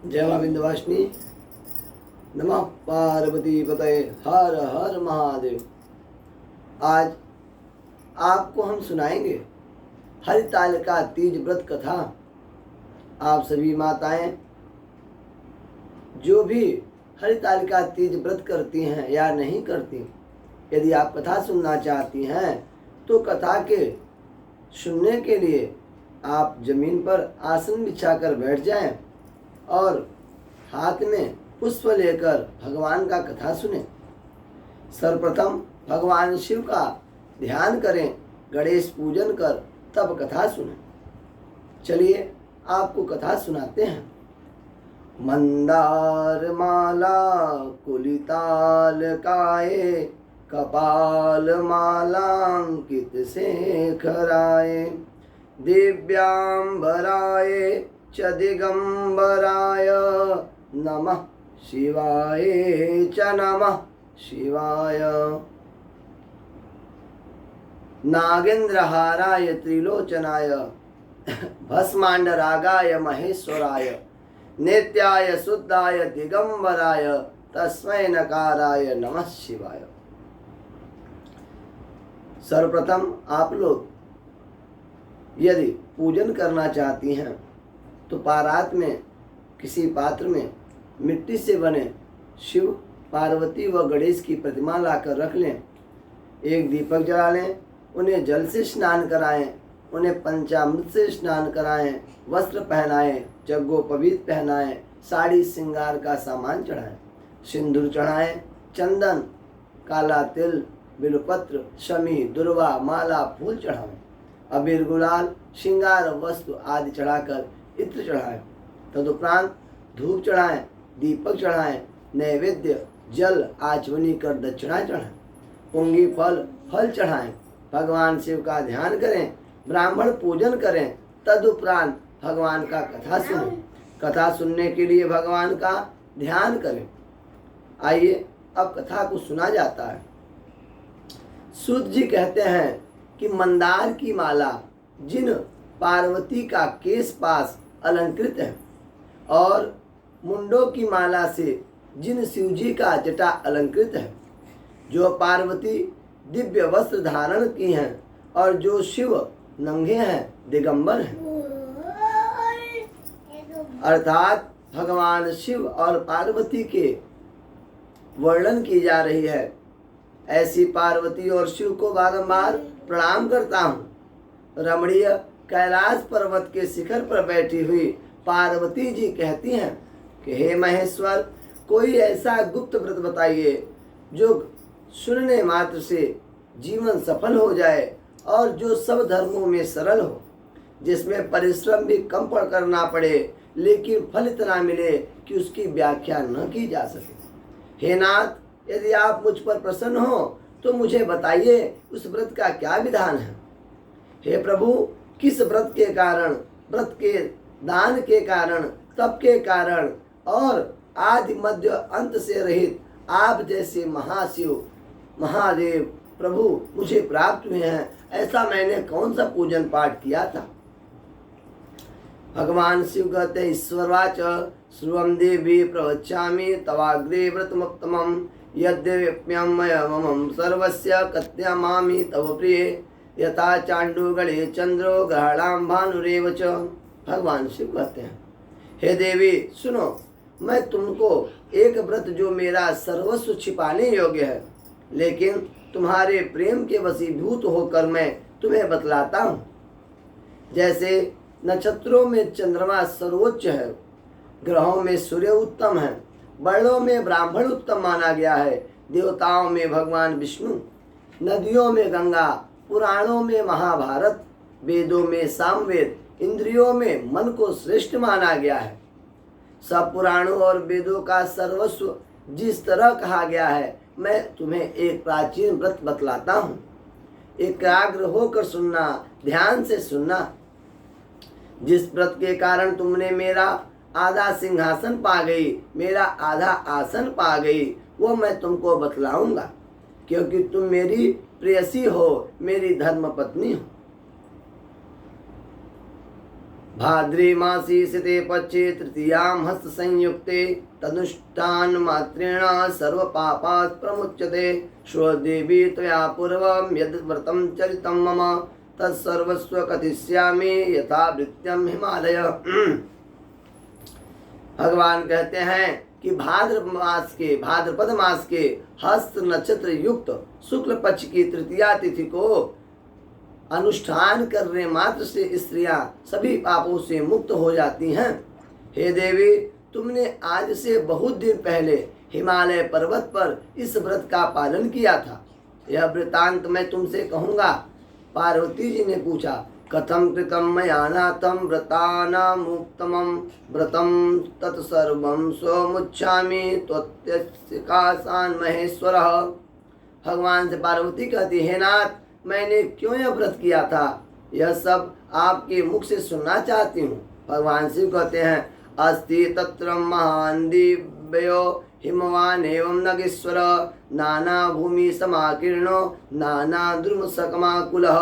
जय मां विंध्यवासिनी। नमः पार्वती पतये। हर हर महादेव। आज आपको हम सुनाएंगे हरितालिका तीज व्रत कथा। आप सभी माताएं जो भी हरितालिका तीज व्रत करती हैं या नहीं करती, यदि आप कथा सुनना चाहती हैं तो कथा के सुनने के लिए आप जमीन पर आसन बिछाकर बैठ जाएं और हाथ में पुष्प लेकर भगवान का कथा सुने। सर्वप्रथम भगवान शिव का ध्यान करें, गणेश पूजन कर तब कथा सुने। चलिए आपको कथा सुनाते हैं। मंदार माला कुलिताल काए, कपाल मालांकित शेखराय, दिव्यांबराय च दिगंबराय, नमः शिवाय च नमः शिवाय। नागेंद्रहाराय त्रिलोचनाय, भस्मांडरागाय महेश्वराय, नित्याय शुद्धाय दिगंबराय, तस्मै नकाराय नमः शिवाय। सर्वप्रथम आप लोग यदि पूजन करना चाहती हैं तो पारात में किसी पात्र में मिट्टी से बने शिव, पार्वती व गणेश की प्रतिमा लाकर रख लें। एक दीपक जला लें, उन्हें जल से स्नान कराएं, उन्हें पंचामृत से स्नान कराएं, वस्त्र पहनाएं, जग्गोपवीत पहनाएं, साड़ी श्रृंगार का सामान चढ़ाएं, सिंदूर चढ़ाएं, चंदन, काला तिल, बिल्वपत्र, शमी, दुर्वा, माला, फूल चढ़ाएं, अबीर, गुलाल, श्रृंगार वस्तु आदि चढ़ाकर इत्र चढ़ाएं। तदुपरांत धूप चढ़ाएं, दीपक चढ़ाएं, नैवेद्य जल आचमनी कर दक्षिणा चढ़ाएं, पुंगी फल चढ़ाएं, भगवान शिव का ध्यान करें, ब्राह्मण पूजन करें। तदुपरांत भगवान का कथा सुनें। कथा सुनने के लिए भगवान का ध्यान करें। आइए अब कथा को सुना जाता है। सूत जी कहते हैं कि मंदार की माला जिन पार्वती का केश पास अलंकृत है और मुंडों की माला से जिन शिवजी का जटा अलंकृत है, जो पार्वती दिव्य वस्त्र धारण की हैं और जो शिव नंगे हैं, दिगंबर हैं, अर्थात भगवान शिव और पार्वती के वर्णन की जा रही है। ऐसी पार्वती और शिव को बारंबार प्रणाम करता हूँ। रमणीय कैलाश पर्वत के शिखर पर बैठी हुई पार्वती जी कहती हैं कि हे महेश्वर, कोई ऐसा गुप्त व्रत बताइए जो सुनने मात्र से जीवन सफल हो जाए और जो सब धर्मों में सरल हो, जिसमें परिश्रम भी कम करना पड़े लेकिन फल इतना मिले कि उसकी व्याख्या न की जा सके। हे नाथ, यदि आप मुझ पर प्रसन्न हो तो मुझे बताइए उस व्रत का क्या विधान है। हे प्रभु, किस व्रत के कारण, व्रत के दान के कारण, तप के कारण और आदि मध्य अंत से रहित आप जैसे महाशिव महादेव प्रभु मुझे प्राप्त हुए हैं, ऐसा मैंने कौन सा पूजन पाठ किया था। भगवान शिव कहते हैं, ईश्वरवाच श्रुवं देवी प्रवक्ष्यामि तवाग्रे व्रतमुत्तमम्, यद्यप्यमयमं सर्वस्य कथयामामि तव प्रिये, यथा चांडूगणे चंद्रो ग्रहणां भानुरेव च। भगवान शिव कहते हैं, हे देवी सुनो, मैं तुमको एक व्रत जो मेरा सर्वस्व छिपाने योग्य है लेकिन तुम्हारे प्रेम के वशीभूत होकर मैं तुम्हें बतलाता हूँ। जैसे नक्षत्रों में चंद्रमा सर्वोच्च है, ग्रहों में सूर्य उत्तम है, वर्णों में ब्राह्मण उत्तम माना गया है, देवताओं में भगवान विष्णु, नदियों में गंगा, पुराणों में महाभारत, वेदों में सामवेद, इंद्रियों में मन को श्रेष्ठ माना गया है। सब पुराणों और वेदों का सर्वस्व जिस तरह कहा गया है, मैं तुम्हें एक प्राचीन व्रत बतलाता हूँ। एकाग्र होकर सुनना, ध्यान से सुनना। जिस व्रत के कारण तुमने मेरा आधा सिंहासन पा गई, मेरा आधा आसन पा गई, वो मैं तुमको बतलाऊंगा, क्योंकि तुम मेरी प्रेयसी हो, मेरी धर्म पत्नी हो। भाद्रे मासी सिते पक्षे तृतीयां हस्त संयुक्ते तदुष्टान मात्रेण सर्व पापात् प्रमुच्यते। श्रो देवी त्वया पूर्वं यद् व्रतं चरितं मम तत्सर्वस्व कथिष्यामि यथावृत्यं हिमालय। भगवान कहते हैं कि भाद्रपद मास के हस्त नक्षत्र युक्त शुक्ल पक्ष की तृतीया तिथि को अनुष्ठान करने मात्र से स्त्रियां सभी पापों से मुक्त हो जाती हैं। हे देवी, तुमने आज से बहुत दिन पहले हिमालय पर्वत पर इस व्रत का पालन किया था। यह वृतांत मैं तुमसे कहूँगा। पार्वती जी ने पूछा, कथम कृतं मया नाथं व्रतानामुत्तमं व्रतं तत्सर्वं स्वमुच्छामि त्वस्य काशान् महेश्वरः। भगवान से पार्वती कहती, हे नाथ, मैंने क्यों यह व्रत किया था, यह सब आपके मुख से सुनना चाहती हूँ। भगवान शिव कहते हैं, अस्ति तत्र महान् दिव्यो हिमवान एवं नगेश्वर नाना भूमि समाकीर्णो नाना द्रुम सकमाकुलः।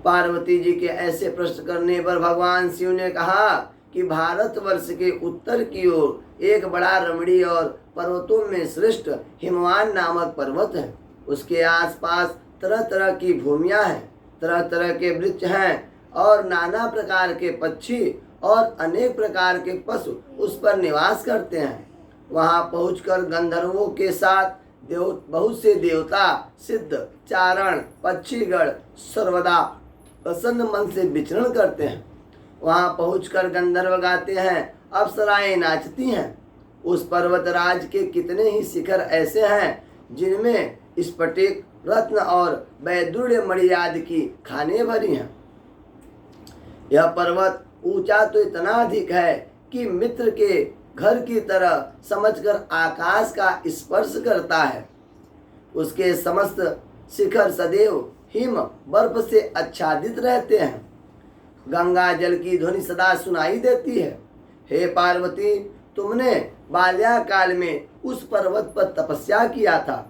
पार्वती जी के ऐसे प्रश्न करने पर भगवान शिव ने कहा कि भारतवर्ष के उत्तर की ओर एक बड़ा रमणीय और पर्वतों में श्रेष्ठ हिमवान नामक पर्वत है। उसके आसपास तरह तरह की भूमियां हैं, तरह तरह के वृक्ष हैं और नाना प्रकार के पक्षी और अनेक प्रकार के पशु उस पर निवास करते हैं। वहां पहुंचकर गंधर्वों के साथ बहुत से देवता, सिद्ध, चारण, पक्षीगण सर्वदा प्रसन्न मन से विचरण करते हैं। वहां पहुंचकर गंधर्व गाते हैं, अप्सराएं नाचती हैं। उस पर्वतराज के कितने ही शिखर ऐसे हैं जिनमें स्फटिक, रत्न और वैदुर्य मणि आदि की खानें भरी हैं। यह पर्वत ऊंचा तो इतना अधिक है कि मित्र के घर की तरह समझकर आकाश का स्पर्श करता है। उसके समस्त शिखर सदैव हिम बर्फ से आच्छादित रहते हैं। गंगा जल की ध्वनि सदा सुनाई देती है। हे पार्वती, तुमने बाल्याकाल में उस पर्वत पर तपस्या किया था।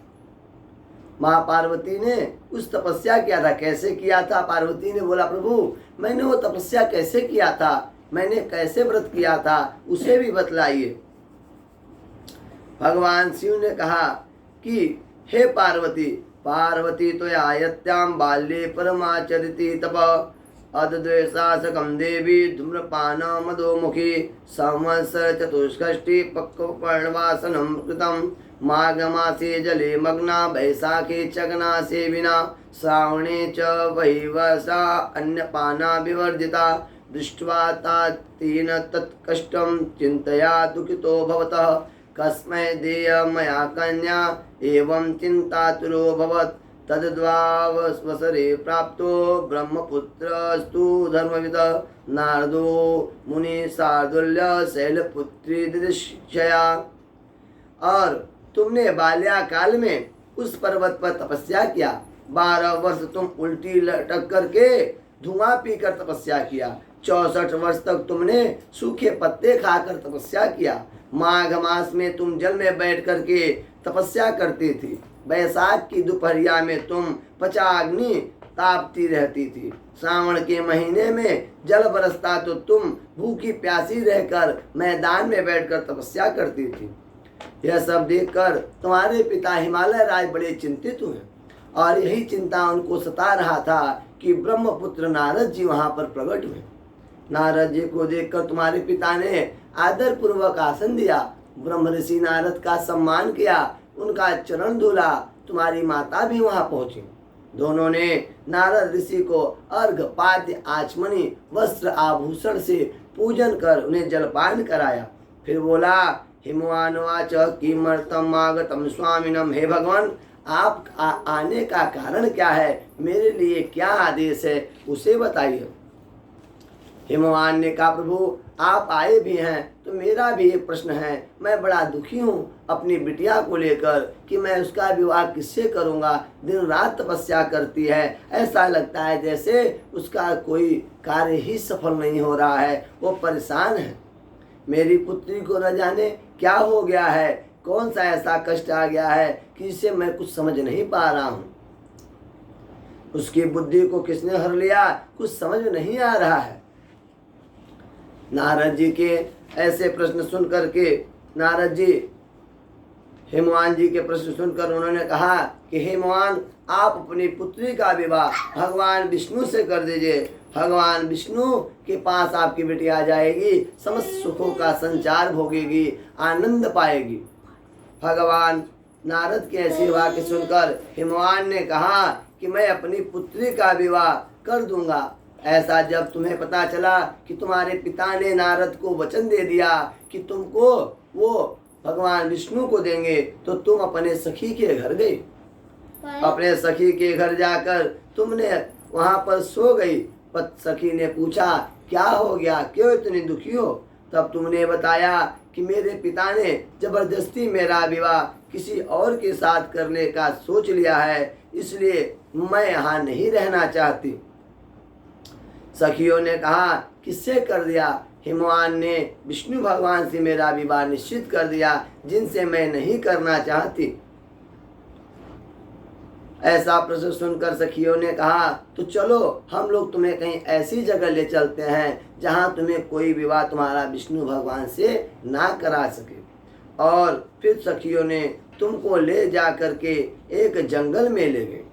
माँ पार्वती ने उस तपस्या किया था। कैसे किया था? पार्वती ने बोला, प्रभु मैंने वो तपस्या कैसे किया था, मैंने कैसे व्रत किया था, उसे भी बतलाइए। भगवान शिव ने कहा कि हे पार्वती, पार्वती तो आयत्याम बाल्ये परमाचरिति तप अद्वेषासकं देवी धूम्रपान मदोमुखी संवत्सर चतुष्षष्टि पक्वपर्णवासनं कृतं माघ मासे जले मग्ना वैशाखे चगना सेविना श्रावणे च वैवसा अन्यपाना विवर्जिता दृष्ट्वा तातेन तत्कष्टं चिन्तया दुःखितो भवतः कस्मै देय मया कन्या एवं चिन्तातुरोऽभवत् तद्वावसरे प्राप्तो ब्रह्मपुत्रस्तु धर्मविद नारदो मुनि शार्दुल्य शैलपुत्री दिदिक्षया। और तुमने बाल्याकाल में उस पर्वत पर तपस्या किया। 12 वर्ष तुम उल्टी लटक करके धुआं पीकर तपस्या किया। 64 वर्ष तक तुमने सूखे पत्ते खाकर तपस्या किया। माघ मास में तुम जल में बैठ करके तपस्या करती थी। बैसाख की दोपहरिया में तुम पचाग्नि तापती रहती थी। श्रावण के महीने में जल बरसता तो तुम भूखी प्यासी रहकर मैदान में बैठकर तपस्या करती थी। यह सब देखकर तुम्हारे पिता हिमालय राज बड़े चिंतित हुए और यही चिंता उनको सता रहा था कि ब्रह्मपुत्र नारद जी वहां पर प्रकट हुए। नारद जी को देखकर तुम्हारे पिता ने आदर पूर्वक आसन दिया, ब्रह्म ऋषि नारद का सम्मान किया, उनका चरण धुला। तुम्हारी माता भी वहां पहुंची। दोनों ने नारद ऋषि को अर्घ, पाद्य, आचमनी, वस्त्र आभूषण से पूजन कर उन्हें जलपान कराया। फिर बोला, हिमवानुवाच किमर्थम आगतम स्वामिनम। हे भगवान, आप आने का कारण क्या है, मेरे लिए क्या आदेश है, उसे बताइए। हिमवान ने कहा, प्रभु आप आए भी हैं तो मेरा भी एक प्रश्न है। मैं बड़ा दुखी हूँ अपनी बिटिया को लेकर कि मैं उसका विवाह किससे करूँगा। दिन रात तपस्या करती है, ऐसा लगता है जैसे उसका कोई कार्य ही सफल नहीं हो रहा है। वो परेशान है। मेरी पुत्री को न जाने क्या हो गया है, कौन सा ऐसा कष्ट आ गया है कि इसे मैं कुछ समझ नहीं पा रहा हूँ। उसकी बुद्धि को किसने हर लिया, कुछ समझ में नहीं आ रहा है। नारद जी के ऐसे प्रश्न सुन करके नारद जी हिमवान जी के प्रश्न सुनकर उन्होंने कहा कि हिमवान, आप अपनी पुत्री का विवाह भगवान विष्णु से कर दीजिए। भगवान विष्णु के पास आपकी बेटी आ जाएगी, समस्त सुखों का संचार भोगेगी, आनंद पाएगी। भगवान नारद के ऐसी वाक्य सुनकर हिमवान ने कहा कि मैं अपनी पुत्री का विवाह कर दूंगा। ऐसा जब तुम्हें पता चला कि तुम्हारे पिता ने नारद को वचन दे दिया कि तुमको वो भगवान विष्णु को देंगे, तो तुम अपने सखी के घर गई। अपने सखी के घर जाकर तुमने वहां पर सो गई। सखी ने पूछा, क्या हो गया, क्यों इतनी दुखी हो? तब तुमने बताया कि मेरे पिता ने जबरदस्ती मेरा विवाह किसी और के साथ करने का सोच लिया है, इसलिए मैं यहाँ नहीं रहना चाहती। सखियों ने कहा, किससे कर दिया? हिमवान ने विष्णु भगवान से मेरा विवाह निश्चित कर दिया, जिनसे मैं नहीं करना चाहती। ऐसा प्रश्न सुनकर सखियों ने कहा, तो चलो हम लोग तुम्हें कहीं ऐसी जगह ले चलते हैं जहाँ तुम्हें कोई विवाह तुम्हारा विष्णु भगवान से ना करा सके। और फिर सखियों ने तुमको ले जा करके एक जंगल में ले गए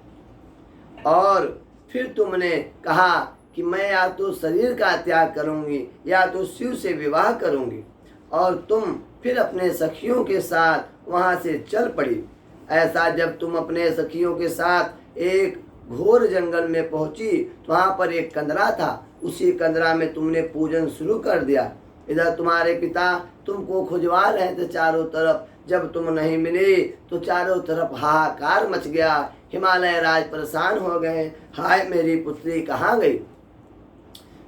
और फिर तुमने कहा कि मैं या तो शरीर का त्याग करूंगी या तो शिव से विवाह करूंगी, और तुम फिर अपने सखियों के साथ वहां से चल पड़ी। ऐसा जब तुम अपने सखियों के साथ एक घोर जंगल में पहुंची तो वहां पर एक कंदरा था। उसी कंदरा में तुमने पूजन शुरू कर दिया। इधर तुम्हारे पिता तुमको खुजवा रहे थे चारों तरफ। जब तुम नहीं मिली तो चारों तरफ हाहाकार मच गया। हिमालय राज परेशान हो गए, हाय मेरी पुत्री कहाँ गई?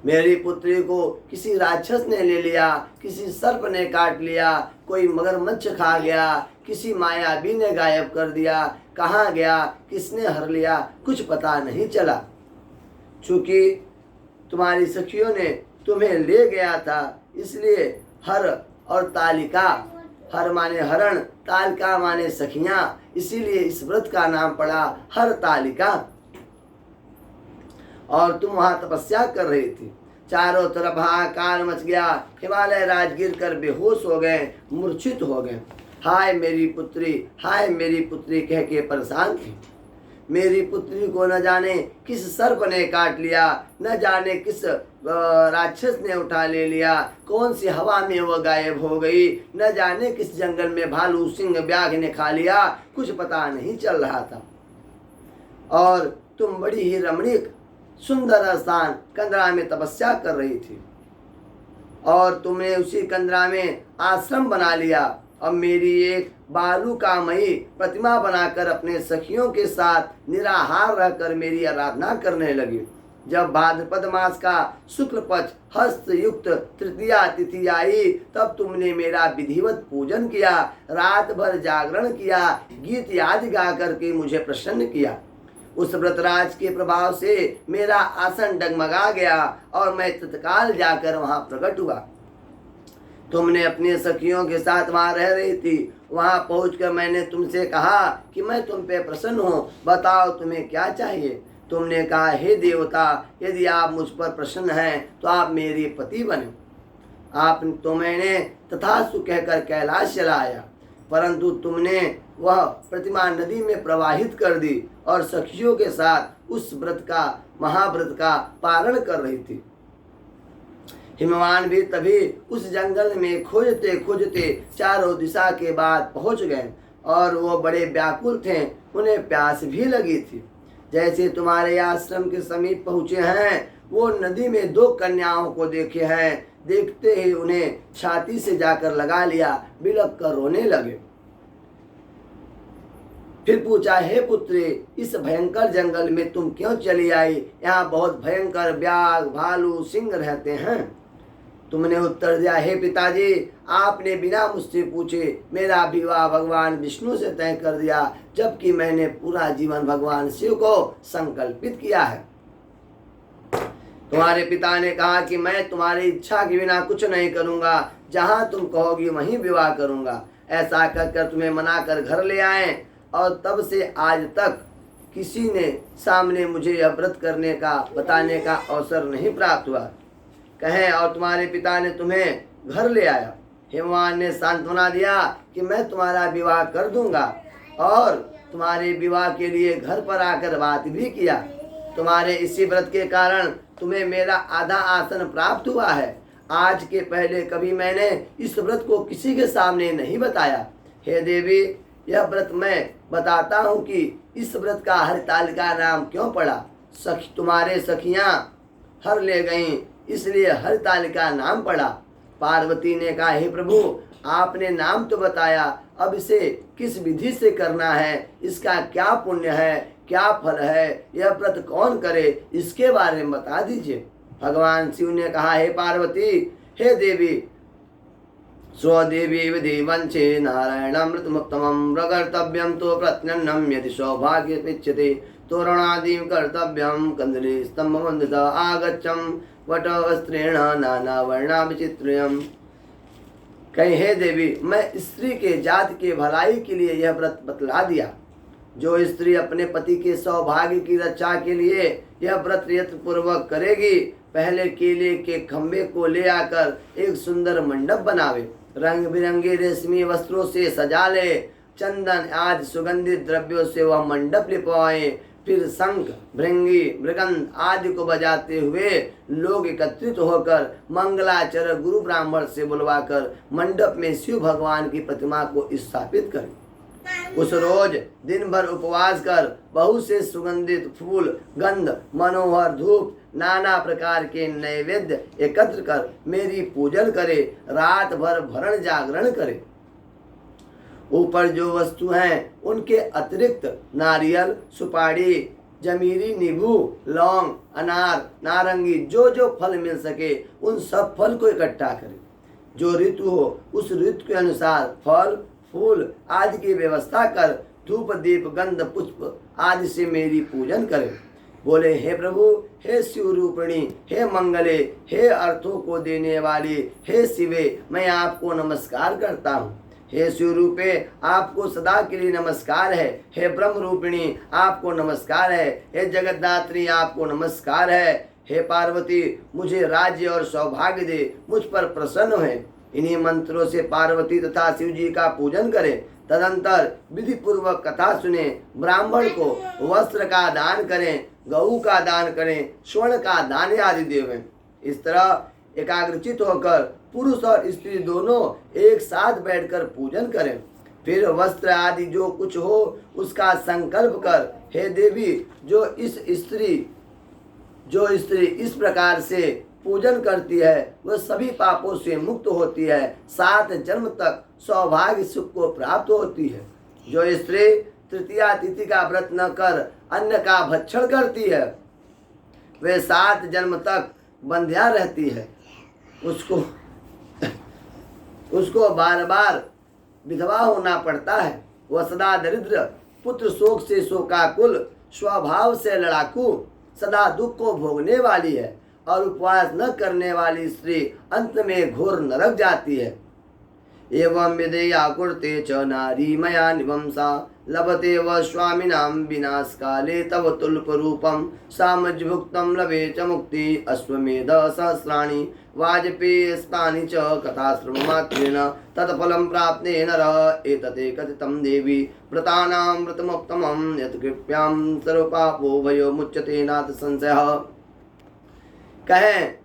मेरी पुत्री को किसी राक्षस ने ले लिया, किसी सर्प ने काट लिया, कोई मगरमच्छ खा गया, किसी मायावी ने गायब कर दिया। कहाँ गया, किसने हर लिया, कुछ पता नहीं चला। चूंकि तुम्हारी सखियों ने तुम्हें ले गया था, इसलिए हर और तालिका, हर माने हरण, तालिका माने सखियां, इसीलिए इस व्रत का नाम पड़ा हर तालिका। और तुम वहां तपस्या कर रही थी। चारों तरफ हाहाकार मच गया। हिमालय राज गिर कर बेहोश हो गए, मूर्छित हो गए। हाय मेरी पुत्री, हाय मेरी पुत्री कह के परेशान थी। मेरी पुत्री को न जाने किस सर्प ने काट लिया, न जाने किस राक्षस ने उठा ले लिया, कौन सी हवा में वो गायब हो गई, न जाने किस जंगल में भालू सिंह व्याघ्र ने खा लिया, कुछ पता नहीं चल रहा था। और तुम बड़ी ही रमणीक सुंदर स्थान कंदरा में तपस्या कर रही थी और तुमने उसी कंदरा में आश्रम बना लिया। अब मेरी एक बालू का मई प्रतिमा बनाकर अपने सखियों के साथ निराहार रहकर मेरी आराधना करने लगी। जब भाद्रपद मास का शुक्ल पक्ष हस्त युक्त तृतीया तिथि आई, तब तुमने मेरा विधिवत पूजन किया, रात भर जागरण किया, गीत याद गा करके मुझे प्रसन्न किया। उस व्रतराज के प्रभाव से मेरा आसन डगमगा गया और मैं तत्काल जाकर वहां प्रकट हुआ। तुमने अपने सखियों के साथ वहां रह रही थी। वहां पहुंचकर मैंने तुमसे कहा कि मैं तुम पे प्रसन्न हूँ, बताओ तुम्हें क्या चाहिए। तुमने कहा, हे देवता, यदि आप मुझ पर प्रसन्न हैं तो आप मेरी पति बने। आप तो मैंने तथास्तु कहकर कैलाश चला आया, परंतु तुमने वह प्रतिमा नदी में प्रवाहित कर दी और सखियों के साथ उस व्रत का, महाव्रत का पारण कर रही थी। हिमवान भी तभी उस जंगल में खोजते खोजते चारों दिशा के बाद पहुंच गए और वो बड़े व्याकुल थे, उन्हें प्यास भी लगी थी। जैसे तुम्हारे आश्रम के समीप पहुंचे हैं, वो नदी में दो कन्याओं को देखे हैं। देखते ही उन्हें छाती से जाकर लगा लिया, बिलख कर रोने लगे। फिर पूछा, हे पुत्री, इस भयंकर जंगल में तुम क्यों चली आई? यहाँ बहुत भयंकर व्याघ्र, भालू, सिंह रहते हैं। तुमने उत्तर दिया, हे पिताजी, आपने बिना मुझसे पूछे मेरा विवाह भगवान विष्णु से तय कर दिया, जबकि मैंने पूरा जीवन भगवान शिव को संकल्पित किया है। तुम्हारे पिता ने कहा कि मैं तुम्हारी इच्छा के बिना कुछ नहीं करूंगा, जहां तुम कहोगी वहीं विवाह करूंगा। ऐसा कहकर तुम्हें मनाकर घर ले आए और तब से आज तक किसी ने सामने मुझे यह व्रत करने का, बताने का अवसर नहीं प्राप्त हुआ। कहें और तुम्हारे पिता ने तुम्हें घर ले आया। हिमवान ने सांत्वना दिया कि मैं तुम्हारा विवाह कर दूंगा और तुम्हारे विवाह के लिए घर पर आकर बात भी किया। तुम्हारे इसी व्रत के कारण तुम्हें मेरा आधा आसन प्राप्त हुआ है। आज के पहले कभी मैंने इस व्रत को किसी के सामने नहीं बताया। हे देवी, यह व्रत मैं बताता हूँ कि इस व्रत का हरतालिका नाम क्यों पड़ा। तुम्हारे सखियाँ हर ले गईं, इसलिए हरतालिका नाम पड़ा। पार्वती ने कहा, हे प्रभु, आपने नाम तो बताया, अब इसे किस विधि से करना है, इसका क्या पुण्य है, क्या फल है, यह व्रत कौन करे, इसके बारे में बता दीजिए। भगवान शिव ने कहा, हे पार्वती, हे देवी, स्वदेवी विधिवंचे नारायणामृतमुत्तमं प्रकर्तव्यं तो प्रत्यन्नं यदि सौभाग्यमिच्छति तोरणादिं कर्तव्यं कंदले स्तंभवन्दित आगच्छं वटवस्त्रेण नानावर्णाभिचित्र्यम्। कहीं, हे देवी, मैं स्त्री के जात के भलाई के लिए यह व्रत बतला दिया। जो स्त्री अपने पति के सौभाग्य की रक्षा के लिए यह व्रत यत्न पूर्वक करेगी, पहले केले के खंभे को ले आकर एक सुंदर मंडप बनावे, रंग बिरंगे रेशमी वस्त्रों से सजा ले, चंदन आदि सुगंधित द्रव्यों से वह मंडप लिपवाए, फिर शंख, भृंगी, मृगंध आदि को बजाते हुए लोग एकत्रित होकर मंगलाचरण गुरु ब्राह्मण से बुलवाकर मंडप में शिव भगवान की प्रतिमा को स्थापित करें। उस रोज दिन भर उपवास कर बहुत से सुगंधित फूल, गंध, मनोहर धूप, नाना प्रकार के नैवेद्य एकत्र कर मेरी पूजन करे, रात भर भरण जागरण करे। ऊपर जो वस्तु हैं उनके अतिरिक्त नारियल, सुपारी, जमीरी, नींबू, लौंग, अनार, नारंगी, जो जो फल मिल सके उन सब फल को इकट्ठा करें। जो ऋतु हो उस ऋतु के अनुसार फल, फूल आदि की व्यवस्था कर धूप, दीप, गंध, पुष्प आदि से मेरी पूजन करें। बोले, हे प्रभु, हे शिव रूपिणी, हे मंगले, हे अर्थों को देने वाली, हे शिवे, मैं आपको नमस्कार करता हूँ। हे शिव रूपे, आपको सदा के लिए नमस्कार है। हे ब्रह्म रूपिणी, आपको नमस्कार है। हे जगतदात्री, आपको नमस्कार है। हे पार्वती, मुझे राज्य और सौभाग्य दे, मुझ पर प्रसन्न है। इन्हीं मंत्रों से पार्वती तथा शिव जी का पूजन करें। तदंतर विधि पूर्वक कथा सुने, ब्राह्मण को वस्त्र का दान करें, गऊ का दान करें, स्वर्ण का दान आदि देवें। इस तरह एकाग्रचित होकर पुरुष और स्त्री दोनों एक साथ बैठकर पूजन करें। फिर वस्त्र आदि जो कुछ हो उसका संकल्प कर, हे देवी, जो स्त्री इस प्रकार से पूजन करती है वह सभी पापों से मुक्त होती है, 7 जन्म तक सौभाग्य सुख को प्राप्त होती है। जो स्त्री तृतीया तिथि का व्रत न कर अन्न का भक्षण करती है वे 7 जन्म तक बंध्या रहती है। उसको बार बार विधवा होना पड़ता है। वह सदा दरिद्र, पुत्र शोक से शोकाकुल, स्वभाव से लड़ाकू, सदा दुख को भोगने वाली है और उपवास न करने वाली स्त्री अंत में घोर नरक जाती है। एवं विधेया कुर्ते च नारी मया निवंसा लभते व स्वामिनां विनाश काले तव तुल्प रूपम सामज्भुक्तं लभे च मुक्ति अश्वमेध सहस्राणि वाजपेयी स्थानि च कथाश्रवमात्रेण तत्फलं प्राप्ते नर एतते कथितं देवी व्रतानां व्रतमुत्तमं यत् कृप्यां सर्वपापो भयो मुच्यते नाथ संशयः। कहें,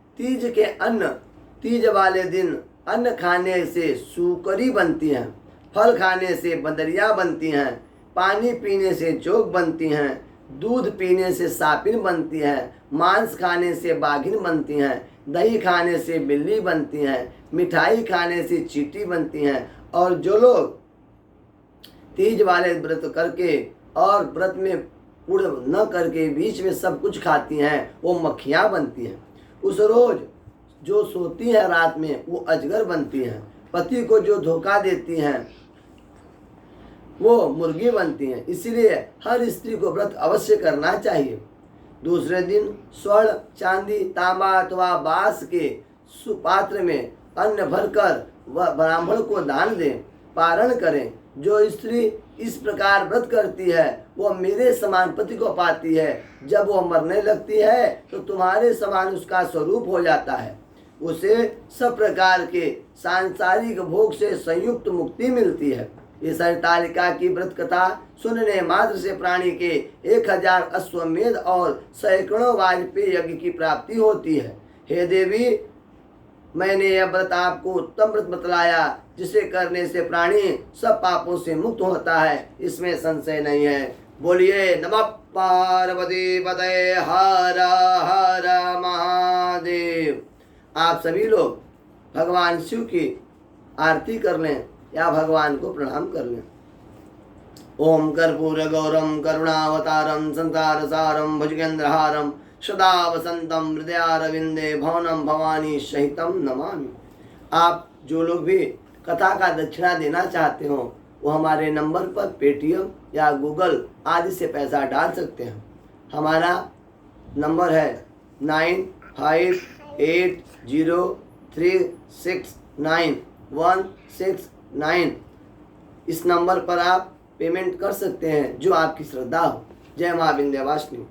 तीज वाले दिन अन्न खाने से सूकरी बनती हैं, फल खाने से बदरिया बनती हैं, पानी पीने से जोग बनती हैं, दूध पीने से सापिन बनती हैं, मांस खाने से बाघिन बनती हैं, दही खाने से बिल्ली बनती हैं, मिठाई खाने से चींटी बनती हैं। और जो लोग तीज वाले व्रत करके और व्रत में पूर्ण न करके बीच में सब कुछ खाती हैं वो मक्खियाँ बनती हैं। उस रोज जो सोती हैं रात में वो अजगर बनती हैं। पति को जो धोखा देती हैं वो मुर्गी बनती हैं। इसलिए हर स्त्री को व्रत अवश्य करना चाहिए। दूसरे दिन स्वर्ण, चांदी, तांबा अथवा बांस के सुपात्र में अन्न भरकर वह ब्राह्मण को दान दें, पारण करें। जो स्त्री इस प्रकार व्रत करती है वह मेरे समान पति को पाती है। जब वह मरने लगती है तो तुम्हारे समान उसका स्वरूप हो जाता है। उसे सब प्रकार के सांसारिक भोग से संयुक्त मुक्ति मिलती है। इस हरितालिका की व्रत कथा सुनने मात्र से प्राणी के 1000 अश्वमेध और सैकड़ों वाजपेयी यज्ञ की प्राप्ति होती है। हे देवी, मैंने यह व्रत आपको उत्तम व्रत बतलाया जिसे करने से प्राणी सब पापों से मुक्त होता है, इसमें संशय नहीं है। बोलिए नमः पार्वती पतये हर हर महादेव। आप सभी लोग भगवान शिव की आरती कर लें या भगवान को प्रणाम कर लें। ओम कर्पूर गौरम करुणावतारम संसार सारम भुजगेंद्रहारम सदा वसंतम हृदयारविंदे भवनम भवानी सहितम नमामि। आप जो लोग भी कथा का दक्षिणा देना चाहते हो वो हमारे नंबर पर पेटीएम या गूगल आदि से पैसा डाल सकते हैं। हमारा नंबर है 9580369169। इस नंबर पर आप पेमेंट कर सकते हैं जो आपकी श्रद्धा हो। जय मां विंध्यवासिनी।